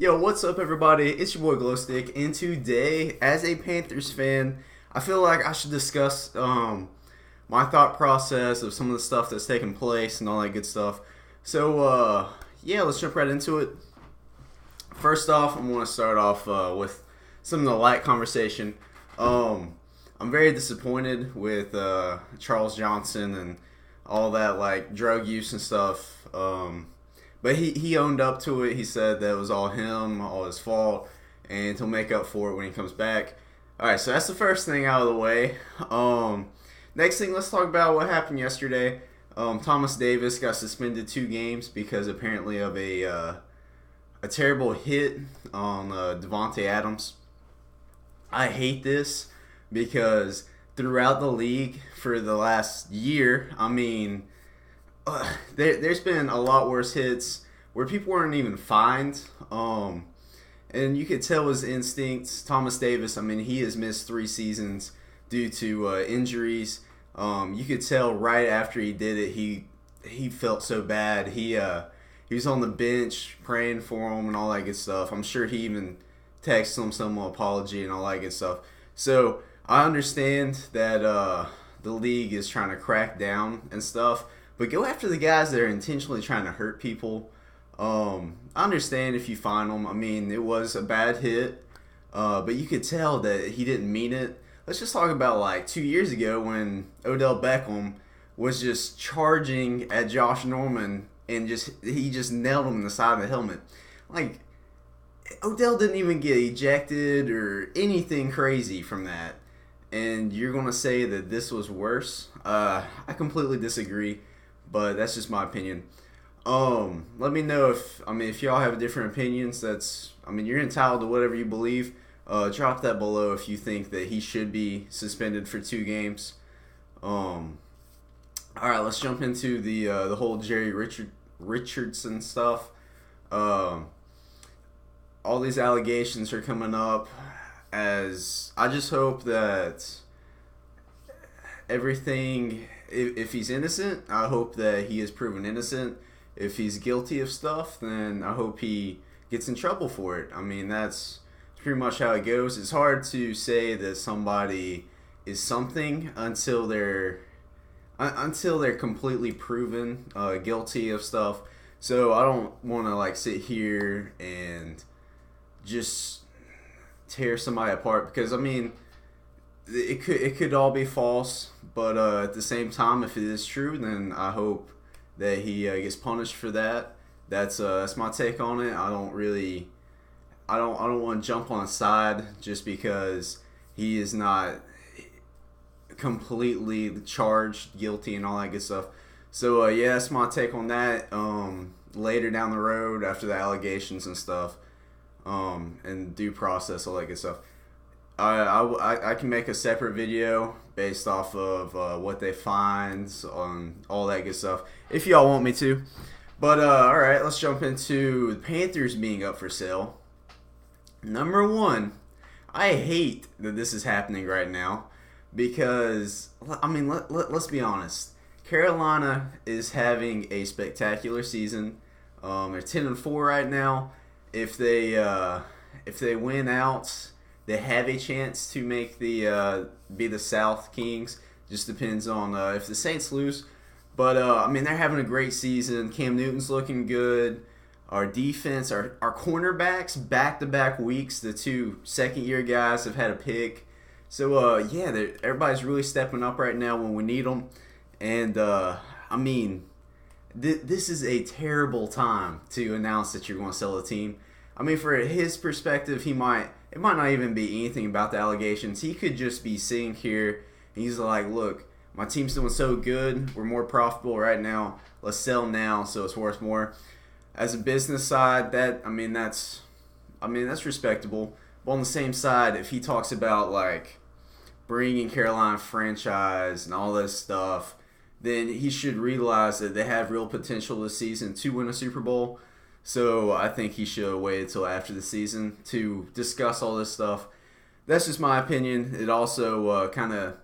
Yo, what's up, everybody? It's your boy Glowstick, and today, as a Panthers fan, I feel like I should discuss my thought process of some of the stuff that's taking place and all that good stuff. So, yeah, let's jump right into it. First off, I want to start off with some of the light conversation. I'm very disappointed with Charles Johnson and all that like drug use and stuff. But he owned up to it. He said that it was all him, all his fault, and he'll make up for it when he comes back. All right, so that's the first thing out of the way. Next thing, let's talk about what happened yesterday. Thomas Davis got suspended 2 games because apparently of a terrible hit on Devontae Adams. I hate this because throughout the league for the last year, there's been a lot worse hits where people weren't even fined. And you could tell his instincts. Thomas Davis, he has missed 3 seasons due to injuries. You could tell right after he did it, he felt so bad. He was on the bench praying for him and all that good stuff. I'm sure he even texted him some apology and all that good stuff. So I understand that the league is trying to crack down and stuff. But go after the guys that are intentionally trying to hurt people. I understand if you find them. It was a bad hit, but you could tell that he didn't mean it. Let's just talk about like 2 years ago when Odell Beckham was just charging at Josh Norman and he just nailed him in the side of the helmet. Like, Odell didn't even get ejected or anything crazy from that. And you're going to say that this was worse? I completely disagree. But that's just my opinion. Let me know if y'all have different opinions. You're entitled to whatever you believe. Drop that below if you think that he should be suspended for 2 games. All right, let's jump into the whole Jerry Richardson stuff. All these allegations are coming up. As I just hope that everything. If he's innocent, I hope that he is proven innocent. If he's guilty of stuff, then I hope he gets in trouble for it. That's pretty much how it goes. It's hard to say that somebody is something until they're completely proven guilty of stuff. So I don't want to sit here and just tear somebody apart because it could all be false, but at the same time, if it is true, then I hope that he gets punished for that. That's my take on it. I don't want to jump on a side just because he is not completely charged, guilty, and all that good stuff. So yeah, that's my take on that. Later down the road, after the allegations and stuff, and due process, all that good stuff. I can make a separate video based off of what they find on all that good stuff if y'all want me to. But alright, let's jump into the Panthers being up for sale. Number 1, I hate that this is happening right now because, let's be honest. Carolina is having a spectacular season. They're 10-4 right now. If they win out, they have a chance to make be the South Kings. Just depends on if the Saints lose. But they're having a great season. Cam Newton's looking good. Our defense, our cornerbacks, back-to-back weeks, the 2 second-year guys have had a pick. So everybody's really stepping up right now when we need them. And this is a terrible time to announce that you're going to sell a team. For his perspective, it might not even be anything about the allegations. He could just be sitting here and he's like, look, my team's doing so good. We're more profitable right now. Let's sell now so it's worth more. As a business side, that's respectable. But on the same side, if he talks about bringing Carolina franchise and all this stuff, then he should realize that they have real potential this season to win a Super Bowl. So I think he should wait until after the season to discuss all this stuff. That's just my opinion. It also kind of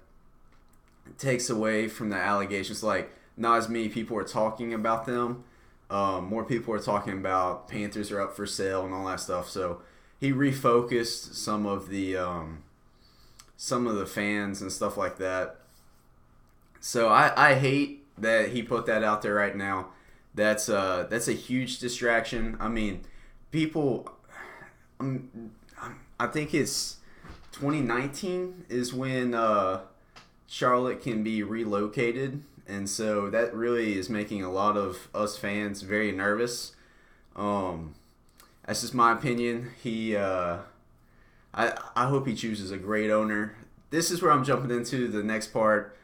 takes away from the allegations. Not as many people are talking about them. More people are talking about Panthers are up for sale and all that stuff. So he refocused some of the fans and stuff like that. So I hate that he put that out there right now. That's a huge distraction. I mean, people. I think it's 2019 is when Charlotte can be relocated, and so that really is making a lot of us fans very nervous. That's just my opinion. I hope he chooses a great owner. This is where I'm jumping into the next part.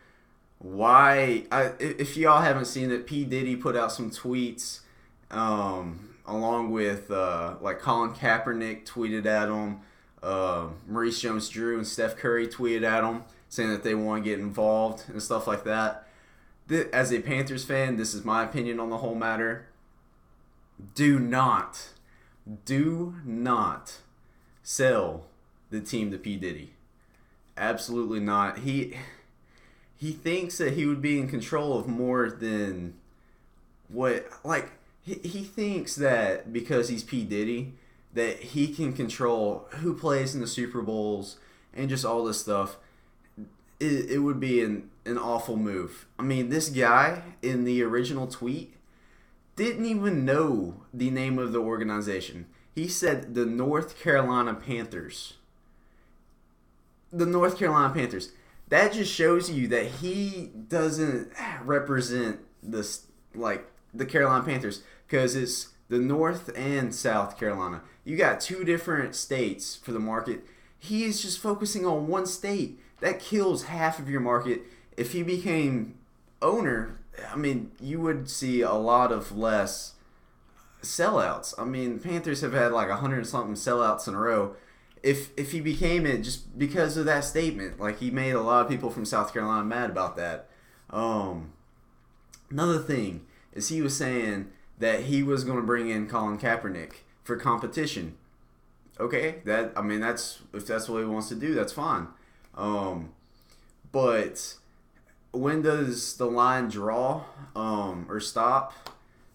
If y'all haven't seen it, P Diddy put out some tweets, along with like Colin Kaepernick tweeted at him, Maurice Jones-Drew and Steph Curry tweeted at him, saying that they want to get involved and stuff like that. As a Panthers fan, this is my opinion on the whole matter. Do not sell the team to P Diddy. Absolutely not. He thinks that he would be in control of more than what, like, he thinks that because he's P Diddy that he can control who plays in the Super Bowls and just all this stuff. It would be an awful move. I mean, this guy in the original tweet didn't even know the name of the organization. He said the North Carolina Panthers. The North Carolina Panthers. That just shows you that he doesn't represent the Carolina Panthers, because it's the North and South Carolina. You got two different states for the market. He is just focusing on one state. That kills half of your market. If he became owner, I mean, you would see a lot of less sellouts. I mean, Panthers have had like 100-something sellouts in a row. If he became it just because of that statement, like, he made a lot of people from South Carolina mad about that. Another thing is he was saying that he was going to bring in Colin Kaepernick for competition. Okay, that's if that's what he wants to do, that's fine. But when does the line draw or stop?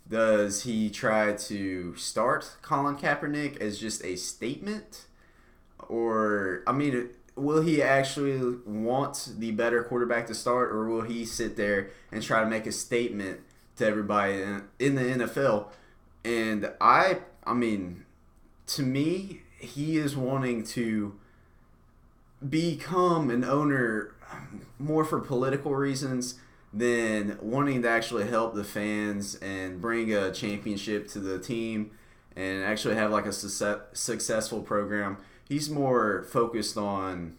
Does he try to start Colin Kaepernick as just a statement? Or, I mean, will he actually want the better quarterback to start, or will he sit there and try to make a statement to everybody in the NFL? And I mean, to me, he is wanting to become an owner more for political reasons than wanting to actually help the fans and bring a championship to the team and actually have like a successful program. He's more focused on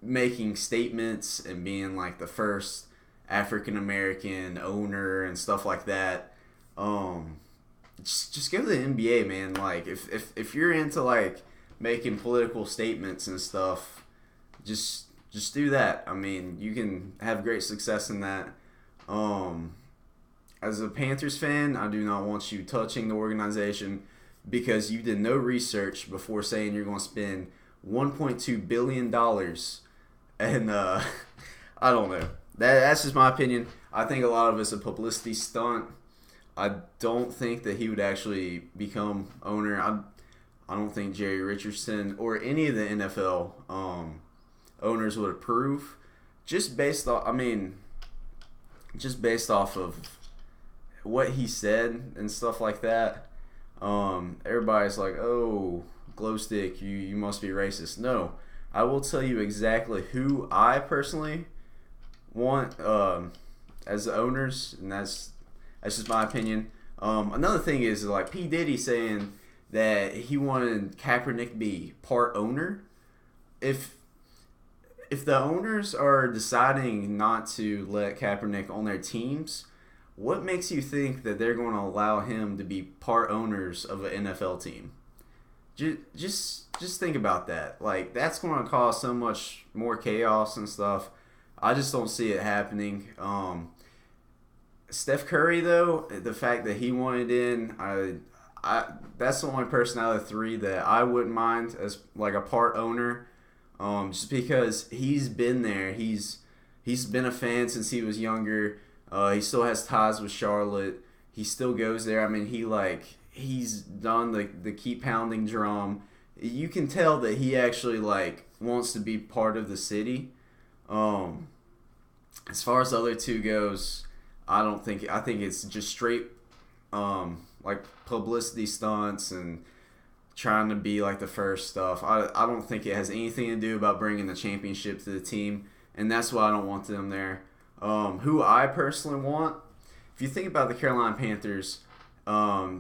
making statements and being like the first African American owner and stuff like that. Just go to the NBA, man. Like, if you're into like making political statements and stuff, just do that. I mean, you can have great success in that. As a Panthers fan, I do not want you touching the organization, because you did no research before saying you're going to spend $1.2 billion. And I don't know. That's just my opinion. I think a lot of it's a publicity stunt. I don't think that he would actually become owner. I don't think Jerry Richardson or any of the NFL owners would approve. Just based off of what he said and stuff like that. Everybody's like, oh, glow stick, you must be racist. No, I will tell you exactly who I personally want as the owners, and that's just my opinion. Another thing is like P Diddy saying that he wanted Kaepernick to be part owner. If the owners are deciding not to let Kaepernick on their teams, what makes you think that they're going to allow him to be part owners of an NFL team? Just think about that. Like, that's going to cause so much more chaos and stuff. I just don't see it happening. Steph Curry, though, the fact that he wanted in, that's the only person out of the three that I wouldn't mind as like a part owner. Just because he's been there. He's been a fan since he was younger. He still has ties with Charlotte. he still goes there. I mean, he's done the keep pounding drum. You can tell that he actually like wants to be part of the city. As far as the other two goes, I think it's just straight like publicity stunts and trying to be like the first stuff. I don't think it has anything to do about bringing the championship to the team, and that's why I don't want them there. Who I personally want, if you think about the Carolina Panthers,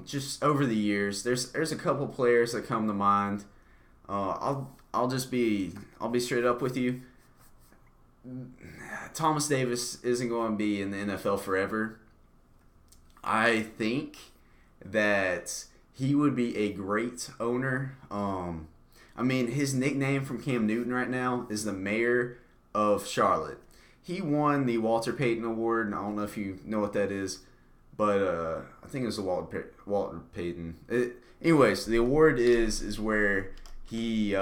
just over the years, there's a couple players that come to mind. I'll be straight up with you. Thomas Davis isn't going to be in the NFL forever. I think that he would be a great owner. I mean, his nickname from Cam Newton right now is the mayor of Charlotte. He won the Walter Payton Award, and I don't know if you know what that is, but I think it was the Walter Payton. Anyways, the award is where he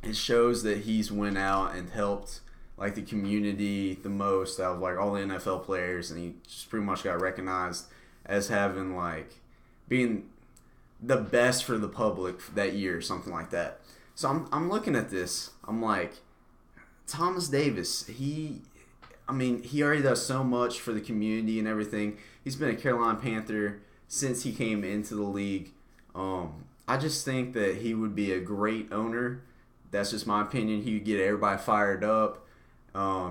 it shows that he's went out and helped like the community the most out of like all the NFL players, and he just pretty much got recognized as having like being the best for the public that year or something like that. So I'm looking at this. I'm like, Thomas Davis, he already does so much for the community and everything. He's been a Carolina Panther since he came into the league. I just think that he would be a great owner. That's just my opinion. He would get everybody fired up.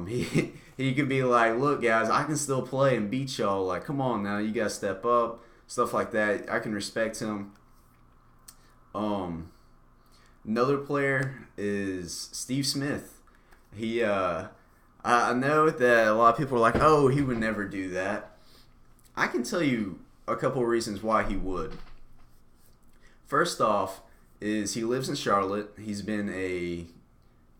He could be like, look, guys, I can still play and beat y'all. Like, come on now, you gotta step up, stuff like that. I can respect him. Another player is Steve Smith. I know that a lot of people are like, oh, he would never do that. I can tell you a couple of reasons why he would. First off is he lives in Charlotte. He's been a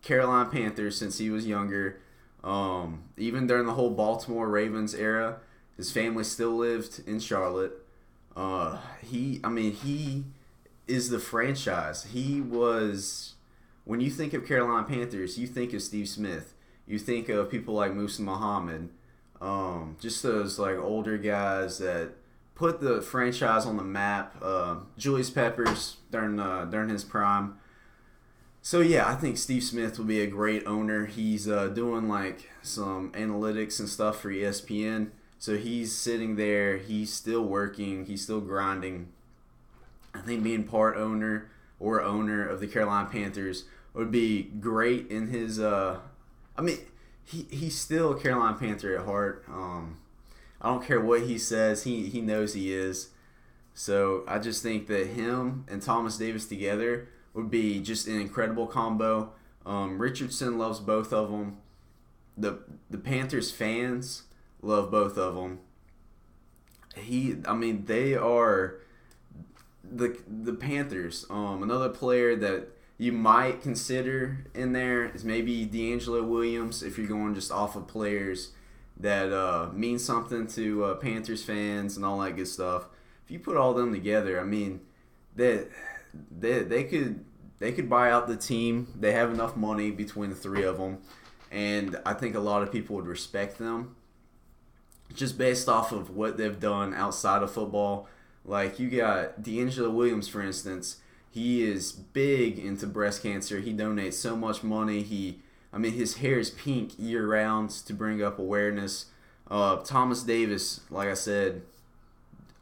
Carolina Panthers since he was younger. Even during the whole Baltimore Ravens era, his family still lived in Charlotte. He is the franchise. He was, when you think of Carolina Panthers, you think of Steve Smith. You think of people like Musa Muhammad, just those like older guys that put the franchise on the map. Julius Peppers during his prime. So yeah, I think Steve Smith will be a great owner. He's doing like some analytics and stuff for ESPN. So he's sitting there. He's still working. He's still grinding. I think being part owner or owner of the Carolina Panthers would be great in his. He's still a Carolina Panther at heart. I don't care what he says. He knows he is. So I just think that him and Thomas Davis together would be just an incredible combo. Richardson loves both of them. The Panthers fans love both of them. They are the Panthers. Another player that you might consider in there is maybe D'Angelo Williams if you're going just off of players that mean something to Panthers fans and all that good stuff. If you put all them together, they could buy out the team. They have enough money between the three of them, and I think a lot of people would respect them just based off of what they've done outside of football. Like you got D'Angelo Williams, for instance. He is big into breast cancer. He donates so much money. His hair is pink year round to bring up awareness. Thomas Davis, like I said,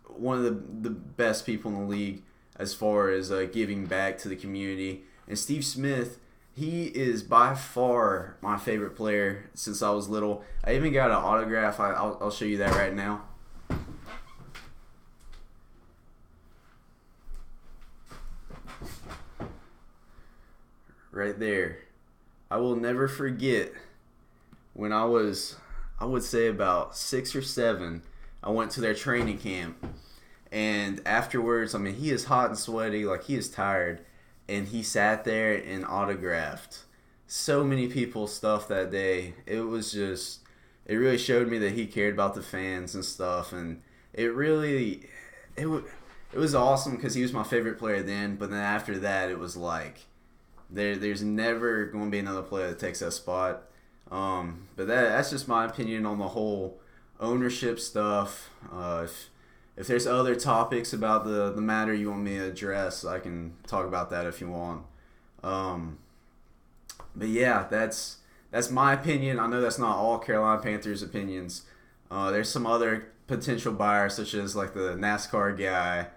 one of the best people in the league as far as giving back to the community. And Steve Smith, he is by far my favorite player since I was little. I even got an autograph. I'll show you that right now. Right there. I will never forget when I would say about 6 or 7, I went to their training camp. And afterwards, he is hot and sweaty, like he is tired. And he sat there and autographed so many people's stuff that day. It really showed me that he cared about the fans and stuff. And it was awesome because he was my favorite player then. But then after that, it was like, there's never going to be another player that takes that spot. But that's just my opinion on the whole ownership stuff. If there's other topics about the matter you want me to address, I can talk about that if you want. But yeah, that's my opinion. I know that's not all Carolina Panthers opinions. There's some other potential buyers, such as like the NASCAR guy.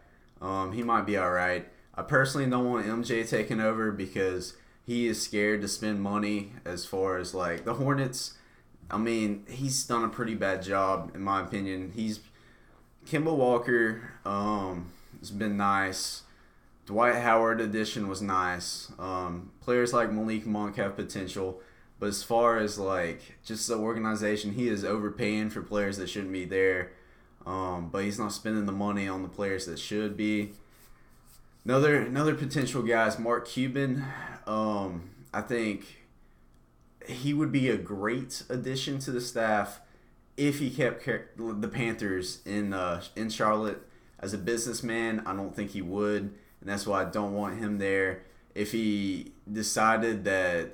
He might be all right. I personally don't want MJ taking over because he is scared to spend money. As far as like the Hornets, I mean, he's done a pretty bad job in my opinion. Kemba Walker has been nice. Dwight Howard addition was nice. Players like Malik Monk have potential. But as far as like just the organization, he is overpaying for players that shouldn't be there. But he's not spending the money on the players that should be. Another potential guy is Mark Cuban. I think he would be a great addition to the staff if he kept the Panthers in Charlotte. As a businessman, I don't think he would, and that's why I don't want him there. If he decided that,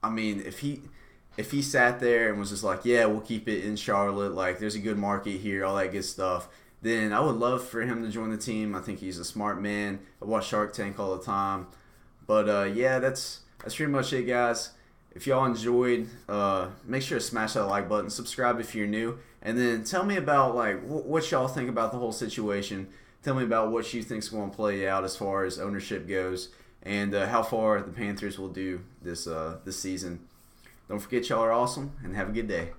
I mean, if he sat there and was just like, yeah, we'll keep it in Charlotte, like there's a good market here, all that good stuff, then I would love for him to join the team. I think he's a smart man. I watch Shark Tank all the time. But yeah, that's pretty much it, guys. If y'all enjoyed, make sure to smash that like button. Subscribe if you're new. And then tell me about like what y'all think about the whole situation. Tell me about what you think's going to play out as far as ownership goes, and how far the Panthers will do this season. Don't forget, y'all are awesome, and have a good day.